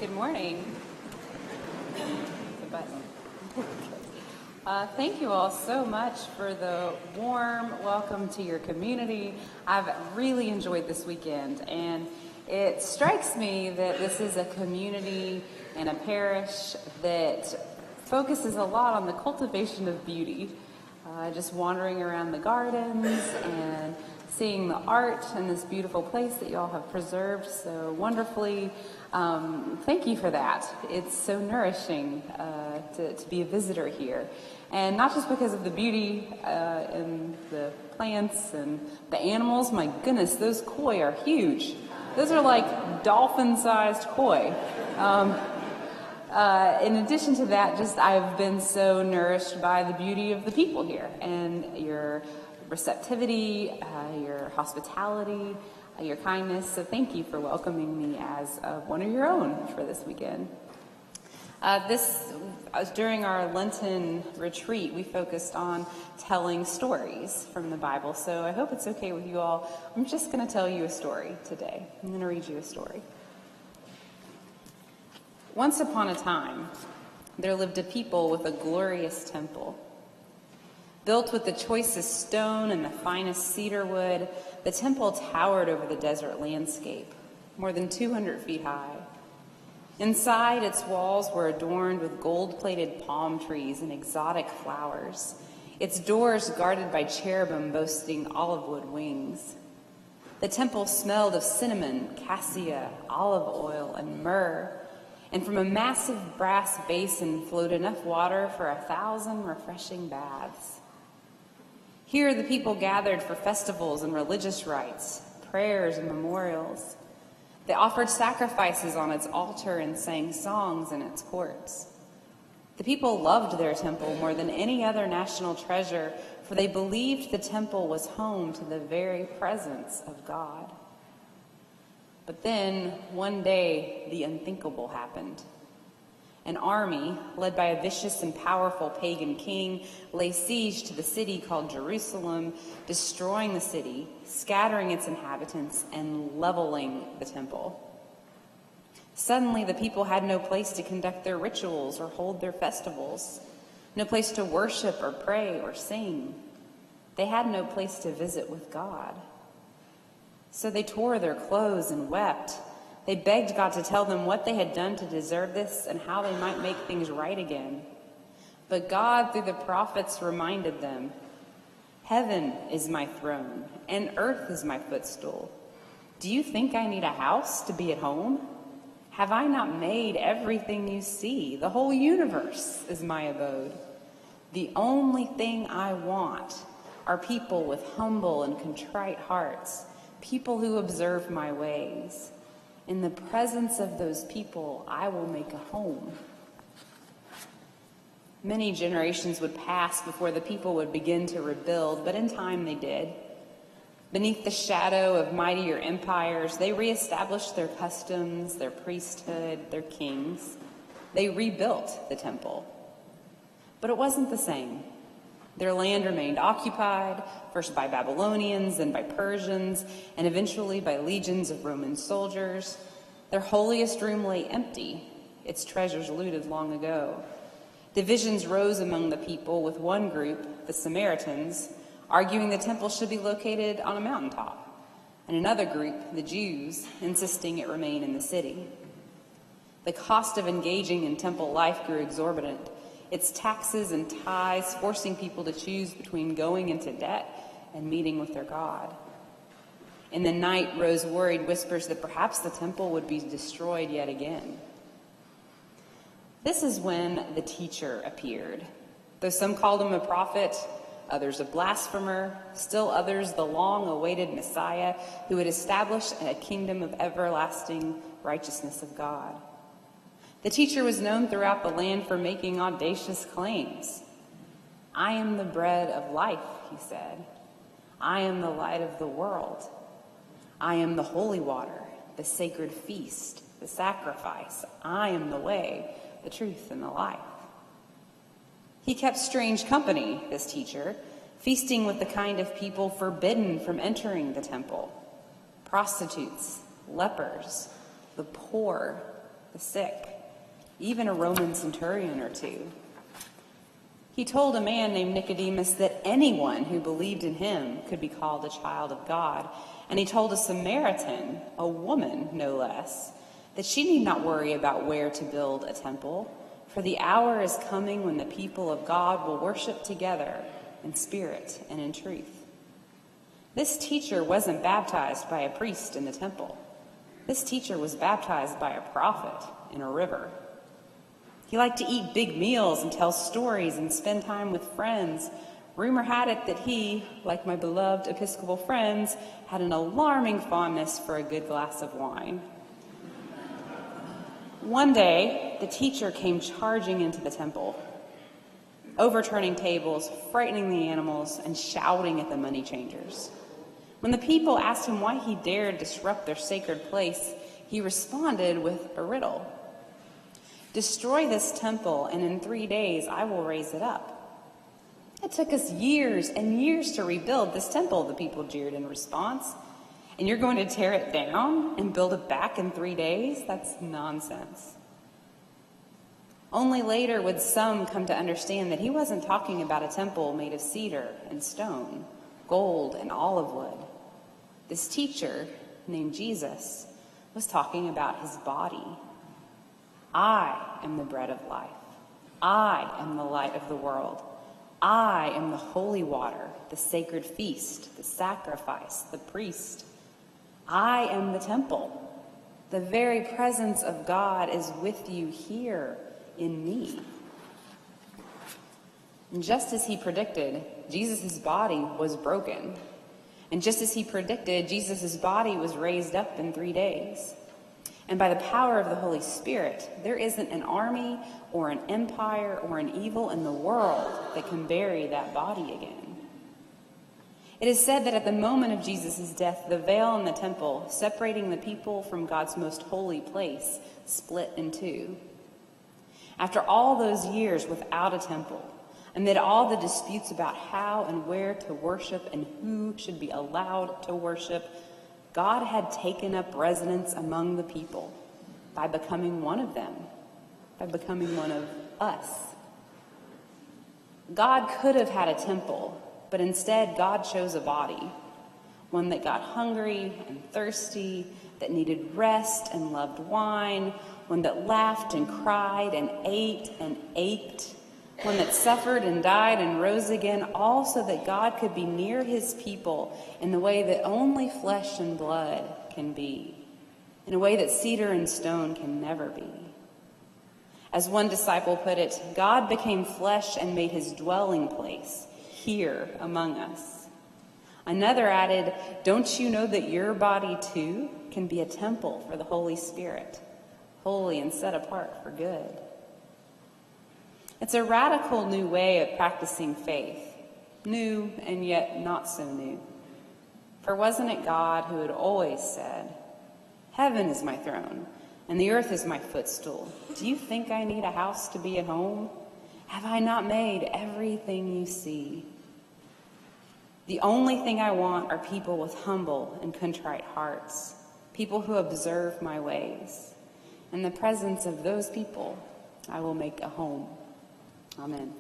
Good morning. The button. Thank you all so much for the warm welcome to your community. I've really enjoyed this weekend, and it strikes me that this is a community and a parish that focuses a lot on the cultivation of beauty. Just wandering around the gardens and seeing the art in this beautiful place that you all have preserved so wonderfully. Thank you for that. It's so nourishing to be a visitor here. And not just because of the beauty and the plants and the animals. My goodness, those koi are huge. Those are like dolphin-sized koi. In addition to that, I've been so nourished by the beauty of the people here and your receptivity, your hospitality, your kindness. So thank you for welcoming me as one of your own for this weekend. During our Lenten retreat, we focused on telling stories from the Bible. So I hope it's okay with you all. I'm just going to tell you a story today. I'm going to read you a story. Once upon a time, there lived a people with a glorious temple. Built with the choicest stone and the finest cedar wood, the temple towered over the desert landscape, more than 200 feet high. Inside, its walls were adorned with gold-plated palm trees and exotic flowers, its doors guarded by cherubim boasting olive wood wings. The temple smelled of cinnamon, cassia, olive oil, and myrrh, and from a massive brass basin flowed enough water for 1,000 refreshing baths. Here the people gathered for festivals and religious rites, prayers and memorials. They offered sacrifices on its altar and sang songs in its courts. The people loved their temple more than any other national treasure, for they believed the temple was home to the very presence of God. But then, one day, the unthinkable happened. An army, led by a vicious and powerful pagan king, lay siege to the city called Jerusalem, destroying the city, scattering its inhabitants, and leveling the temple. Suddenly, the people had no place to conduct their rituals or hold their festivals, no place to worship or pray or sing. They had no place to visit with God. So they tore their clothes and wept. They begged God to tell them what they had done to deserve this and how they might make things right again. But God, through the prophets, reminded them, "Heaven is my throne, and earth is my footstool. Do you think I need a house to be at home? Have I not made everything you see? The whole universe is my abode. The only thing I want are people with humble and contrite hearts, people who observe my ways. In the presence of those people, I will make a home." Many generations would pass before the people would begin to rebuild, but in time they did. Beneath the shadow of mightier empires, they reestablished their customs, their priesthood, their kings. They rebuilt the temple. But it wasn't the same. Their land remained occupied, first by Babylonians, then by Persians, and eventually by legions of Roman soldiers. Their holiest room lay empty, its treasures looted long ago. Divisions rose among the people, with one group, the Samaritans, arguing the temple should be located on a mountaintop, and another group, the Jews, insisting it remain in the city. The cost of engaging in temple life grew exorbitant, its taxes and tithes forcing people to choose between going into debt and meeting with their God. In the night rose worried whispers that perhaps the temple would be destroyed yet again. This is when the teacher appeared. Though some called him a prophet, others a blasphemer, still others the long-awaited Messiah who would establish a kingdom of everlasting righteousness of God. The teacher was known throughout the land for making audacious claims. "I am the bread of life," he said. "I am the light of the world. I am the holy water, the sacred feast, the sacrifice. I am the way, the truth, and the life." He kept strange company, this teacher, feasting with the kind of people forbidden from entering the temple: prostitutes, lepers, the poor, the sick, even a Roman centurion or two. He told a man named Nicodemus that anyone who believed in him could be called a child of God. And he told a Samaritan, a woman no less, that she need not worry about where to build a temple, for the hour is coming when the people of God will worship together in spirit and in truth. This teacher wasn't baptized by a priest in the temple. This teacher was baptized by a prophet in a river. He liked to eat big meals and tell stories and spend time with friends. Rumor had it that he, like my beloved Episcopal friends, had an alarming fondness for a good glass of wine. One day, the teacher came charging into the temple, overturning tables, frightening the animals, and shouting at the money changers. When the people asked him why he dared disrupt their sacred place, he responded with a riddle. "Destroy this temple, and in 3 days I will raise it up." "It took us years and years to rebuild this temple," the people jeered in response. "And you're going to tear it down and build it back in 3 days? That's nonsense." Only later would some come to understand that he wasn't talking about a temple made of cedar and stone, gold and olive wood. This teacher, named Jesus, was talking about his body. "I am the bread of life. I am the light of the world. I am the holy water, the sacred feast, the sacrifice, the priest. I am the temple. The very presence of God is with you here in me." And just as he predicted, Jesus' body was broken. And just as he predicted, Jesus' body was raised up in 3 days. And by the power of the Holy Spirit, there isn't an army or an empire or an evil in the world that can bury that body again. It is said that at the moment of Jesus' death, the veil in the temple, separating the people from God's most holy place, split in two. After all those years without a temple, amid all the disputes about how and where to worship and who should be allowed to worship, God had taken up residence among the people by becoming one of them, by becoming one of us. God could have had a temple, but instead God chose a body, one that got hungry and thirsty, that needed rest and loved wine, one that laughed and cried and ate and ached, one that suffered and died and rose again, all so that God could be near his people in the way that only flesh and blood can be, in a way that cedar and stone can never be. As one disciple put it, God became flesh and made his dwelling place here among us. Another added, "Don't you know that your body too can be a temple for the Holy Spirit, holy and set apart for good?" It's a radical new way of practicing faith, new and yet not so new. For wasn't it God who had always said, "Heaven is my throne, and the earth is my footstool. Do you think I need a house to be at home? Have I not made everything you see?" The only thing I want are people with humble and contrite hearts, people who observe my ways. In the presence of those people, I will make a home. Amen.